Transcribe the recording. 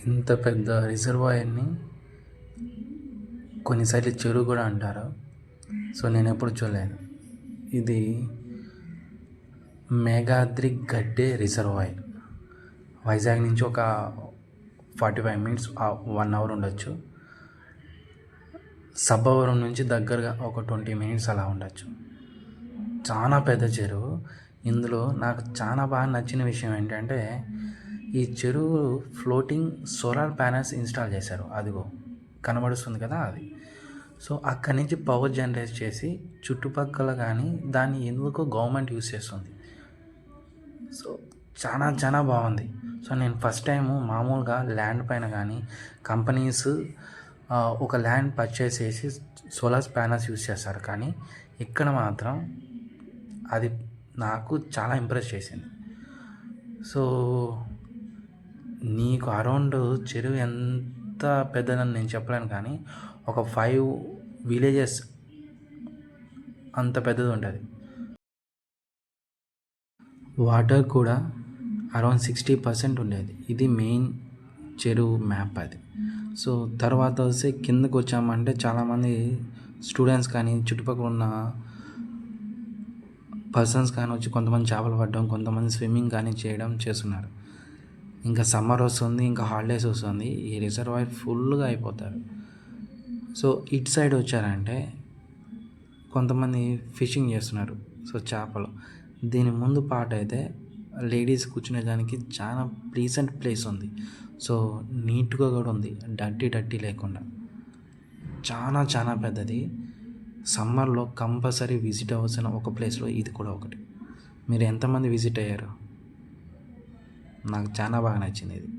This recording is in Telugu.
ఇంత పెద్ద రిజర్వాయర్ని కొన్నిసార్లు చెరువు కూడా అంటారు. సో నేను ఎప్పుడు చూడలేదు. ఇది మేఘాద్రి గడ్డే రిజర్వాయర్. వైజాగ్ నుంచి ఒక 45 మినిట్స్ 1 అవర్ ఉండొచ్చు. సబ్బవరం నుంచి దగ్గరగా ఒక 20 మినిట్స్ అలా ఉండొచ్చు. చాలా పెద్ద చెరువు. ఇందులో నాకు చాలా బాగా నచ్చిన విషయం ఏంటంటే ఈ చెరువు ఫ్లోటింగ్ సోలార్ ప్యానెల్స్ ఇన్స్టాల్ చేశారు. అదిగో కనబడుస్తుంది కదా అది. సో అక్కడి నుంచి పవర్ జనరేట్ చేసి చుట్టుపక్కల కానీ దాన్ని ఎందుకో గవర్నమెంట్ యూస్ చేస్తుంది. సో చాలా చాలా బాగుంది. సో నేను ఫస్ట్ టైము మామూలుగా ల్యాండ్ పైన కానీ కంపెనీస్ ఒక ల్యాండ్ పర్చేస్ చేసి సోలార్ ప్యానల్స్ యూస్ చేస్తారు, కానీ ఇక్కడ మాత్రం అది నాకు చాలా ఇంప్రెస్ చేసింది. సో నీకు అరౌండ్ చెరువు ఎంత పెద్దదని నేను చెప్పలేను, కానీ ఒక 5 విలేజెస్ అంత పెద్దది ఉంటుంది. వాటర్ కూడా అరౌండ్ 60% ఉండేది. ఇది మెయిన్ చెరువు మ్యాప్ అది. సో తర్వాత వస్తే కిందకు వచ్చామంటే చాలామంది స్టూడెంట్స్ కానీ చుట్టుపక్కల ఉన్న పర్సన్స్ కానీ వచ్చి కొంతమంది చేపలు పట్టడం, కొంతమంది స్విమ్మింగ్ కానీ చేయడం చేస్తున్నారు. ఇంకా సమ్మర్ వస్తుంది, ఇంకా హాలిడేస్ వస్తుంది, ఈ రిజర్వాయర్ ఫుల్గా అయిపోతారు. సో ఇటు సైడ్ వచ్చారంటే కొంతమంది ఫిషింగ్ చేస్తున్నారు. సో చేపలు దీని ముందు పార్ట్ అయితే లేడీస్ కూర్చునేదానికి చాలా ప్లీజెంట్ ప్లేస్ ఉంది. సో నీట్గా కూడా ఉంది, డర్టీ లేకుండా. చాలా చాలా పెద్దది. సమ్మర్లో కంపల్సరీ విజిట్ అవ్వాల్సిన ఒక ప్లేస్లో ఇది కూడా ఒకటి. మీరు ఎంతమంది విజిట్ అయ్యారు? నాకు చాలా బాగా నచ్చింది ఇది.